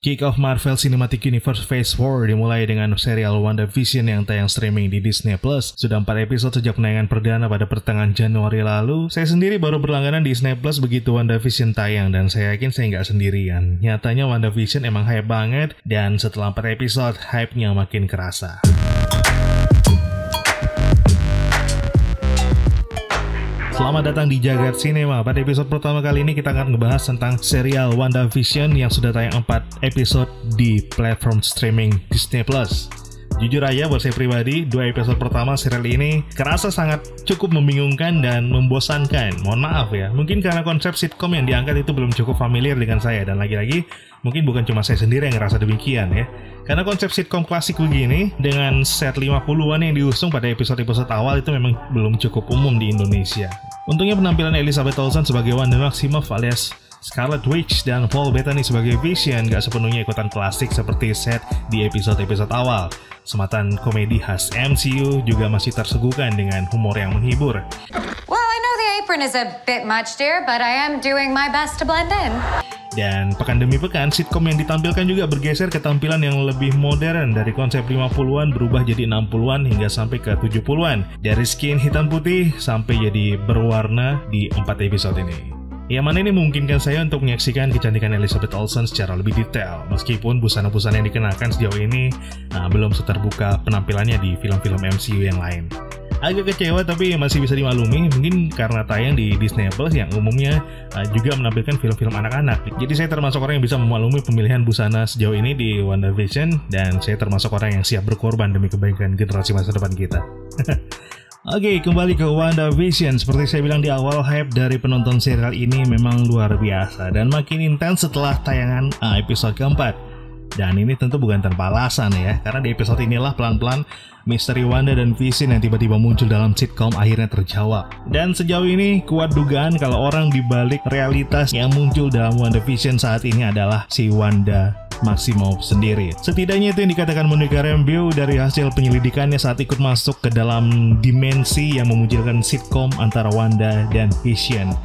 Kick-off Marvel Cinematic Universe Phase 4 dimulai dengan serial WandaVision yang tayang streaming di Disney+. Sudah 4 episode sejak penayangan perdana pada pertengahan Januari lalu. Saya sendiri baru berlangganan Disney+ begitu WandaVision tayang, dan saya yakin saya nggak sendirian. Nyatanya WandaVision emang hype banget, dan setelah 4 episode, hype-nya makin kerasa. Selamat datang di Jagat Cinema. Pada episode pertama kali ini kita akan ngebahas tentang serial WandaVision yang sudah tayang 4 episode di platform streaming Disney+. Jujur aja buat saya pribadi, 2 episode pertama serial ini kerasa sangat cukup membingungkan dan membosankan. Mohon maaf ya, mungkin karena konsep sitcom yang diangkat itu belum cukup familiar dengan saya, dan lagi-lagi mungkin bukan cuma saya sendiri yang ngerasa demikian ya. Karena konsep sitcom klasik begini dengan set 50-an yang diusung pada episode-episode awal itu memang belum cukup umum di Indonesia. Untungnya penampilan Elizabeth Olsen sebagai Wanda Maximoff alias Scarlet Witch dan Paul Bettany sebagai Vision gak sepenuhnya ikutan klasik seperti set di episode-episode awal. Sematan komedi khas MCU juga masih tersuguhkan dengan humor yang menghibur. Well, I know the apron is a bit much, dear, but I am doing my best to blend in. Dan pekan demi pekan, sitcom yang ditampilkan juga bergeser ke tampilan yang lebih modern, dari konsep 50-an berubah jadi 60-an hingga sampai ke 70-an. Dari skin hitam putih sampai jadi berwarna di 4 episode ini. Yang mana ini memungkinkan saya untuk menyaksikan kecantikan Elizabeth Olsen secara lebih detail, meskipun busana-busana yang dikenakan sejauh ini belum seterbuka penampilannya di film-film MCU yang lain. Agak kecewa tapi masih bisa dimaklumi, mungkin karena tayang di Disney Plus yang umumnya juga menampilkan film-film anak-anak. Jadi saya termasuk orang yang bisa memaklumi pemilihan busana sejauh ini di WandaVision, dan saya termasuk orang yang siap berkorban demi kebaikan generasi masa depan kita. Oke, kembali ke WandaVision. Seperti saya bilang di awal, hype dari penonton serial ini memang luar biasa dan makin intens setelah tayangan episode keempat. Dan ini tentu bukan tanpa alasan ya, karena di episode inilah pelan-pelan misteri Wanda dan Vision yang tiba-tiba muncul dalam sitcom akhirnya terjawab. Dan sejauh ini kuat dugaan kalau orang dibalik realitas yang muncul dalam WandaVision saat ini adalah si Wanda Maximoff sendiri. Setidaknya itu yang dikatakan Monica Rambeau dari hasil penyelidikannya saat ikut masuk ke dalam dimensi yang memunculkan sitcom antara Wanda dan Vision.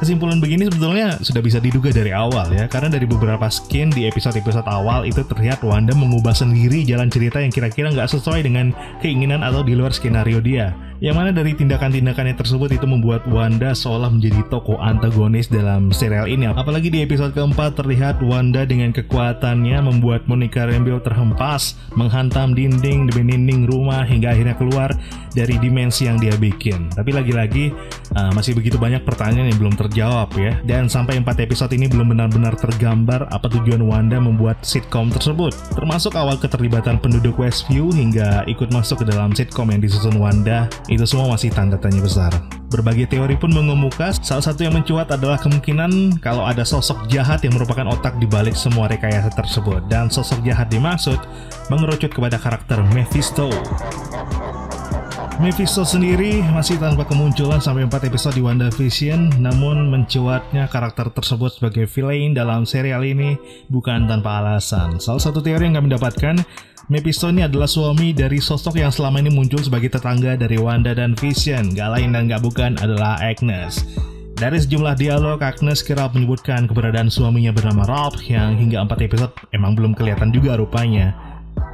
Kesimpulan begini sebetulnya sudah bisa diduga dari awal ya, karena dari beberapa skin di episode-episode awal itu terlihat Wanda mengubah sendiri jalan cerita yang kira-kira nggak sesuai dengan keinginan atau di luar skenario dia. Yang mana dari tindakan-tindakannya tersebut itu membuat Wanda seolah menjadi tokoh antagonis dalam serial ini. Apalagi di episode keempat terlihat Wanda dengan kekuatannya membuat Monica Rambeau terhempas, menghantam dinding demi dinding rumah hingga akhirnya keluar dari dimensi yang dia bikin. Tapi lagi-lagi masih begitu banyak pertanyaan yang belum terjawab ya. Dan sampai 4 episode ini belum benar-benar tergambar apa tujuan Wanda membuat sitcom tersebut. Termasuk awal keterlibatan penduduk Westview hingga ikut masuk ke dalam sitcom yang disusun Wanda. Itu semua masih tanda tanya besar. Berbagai teori pun mengemuka, salah satu yang mencuat adalah kemungkinan kalau ada sosok jahat yang merupakan otak di balik semua rekayasa tersebut. Dan sosok jahat dimaksud mengerucut kepada karakter Mephisto. Mephisto sendiri masih tanpa kemunculan sampai 4 episode di WandaVision, namun mencuatnya karakter tersebut sebagai villain dalam serial ini bukan tanpa alasan. Salah satu teori yang kami dapatkan, Mephisto ini adalah suami dari sosok yang selama ini muncul sebagai tetangga dari Wanda dan Vision. Gak lain dan gak bukan adalah Agnes. Dari sejumlah dialog, Agnes kerap menyebutkan keberadaan suaminya bernama Rob yang hingga 4 episode emang belum kelihatan juga rupanya.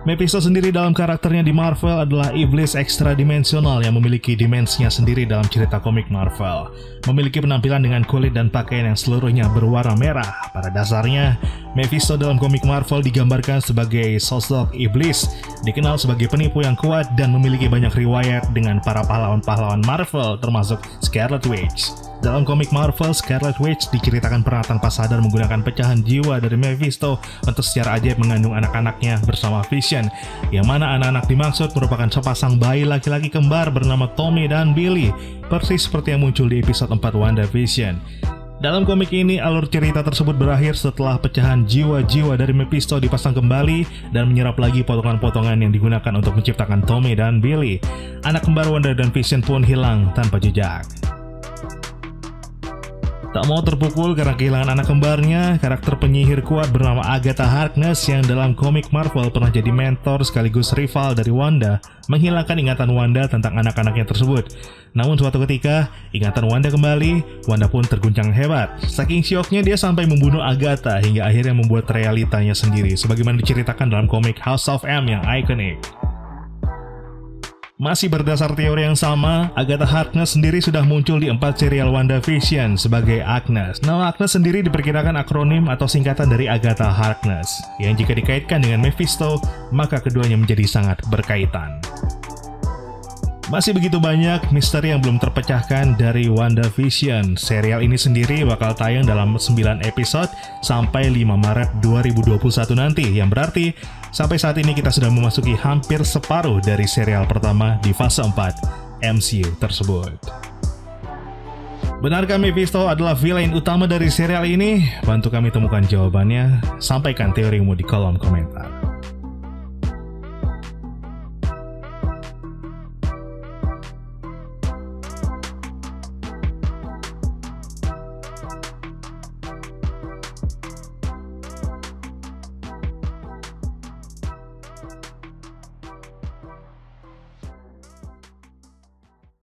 Mephisto sendiri dalam karakternya di Marvel adalah iblis ekstradimensional yang memiliki dimensinya sendiri dalam cerita komik Marvel. Memiliki penampilan dengan kulit dan pakaian yang seluruhnya berwarna merah. Pada dasarnya, Mephisto dalam komik Marvel digambarkan sebagai sosok iblis, dikenal sebagai penipu yang kuat dan memiliki banyak riwayat dengan para pahlawan-pahlawan Marvel termasuk Scarlet Witch. Dalam komik Marvel, Scarlet Witch diceritakan pernah tanpa sadar menggunakan pecahan jiwa dari Mephisto untuk secara ajaib mengandung anak-anaknya bersama Vision, yang mana anak-anak dimaksud merupakan sepasang bayi laki-laki kembar bernama Tommy dan Billy, persis seperti yang muncul di episode 4 WandaVision. Dalam komik ini, alur cerita tersebut berakhir setelah pecahan jiwa-jiwa dari Mephisto dipasang kembali dan menyerap lagi potongan-potongan yang digunakan untuk menciptakan Tommy dan Billy. Anak kembar Wanda dan Vision pun hilang tanpa jejak. Tak mau terpukul karena kehilangan anak kembarnya, karakter penyihir kuat bernama Agatha Harkness yang dalam komik Marvel pernah jadi mentor sekaligus rival dari Wanda, menghilangkan ingatan Wanda tentang anak-anaknya tersebut. Namun suatu ketika, ingatan Wanda kembali, Wanda pun terguncang hebat. Saking syoknya dia sampai membunuh Agatha hingga akhirnya membuat realitanya sendiri, sebagaimana diceritakan dalam komik House of M yang ikonik. Masih berdasar teori yang sama, Agatha Harkness sendiri sudah muncul di 4 serial WandaVision sebagai Agnes. Nama Agnes sendiri diperkirakan akronim atau singkatan dari Agatha Harkness, yang jika dikaitkan dengan Mephisto, maka keduanya menjadi sangat berkaitan. Masih begitu banyak misteri yang belum terpecahkan dari WandaVision. Serial ini sendiri bakal tayang dalam 9 episode sampai 5 Maret 2021 nanti, yang berarti sampai saat ini kita sudah memasuki hampir separuh dari serial pertama di fase 4 MCU tersebut. Benarkah Mephisto adalah villain utama dari serial ini? Bantu kami temukan jawabannya. Sampaikan teorimu di kolom komentar.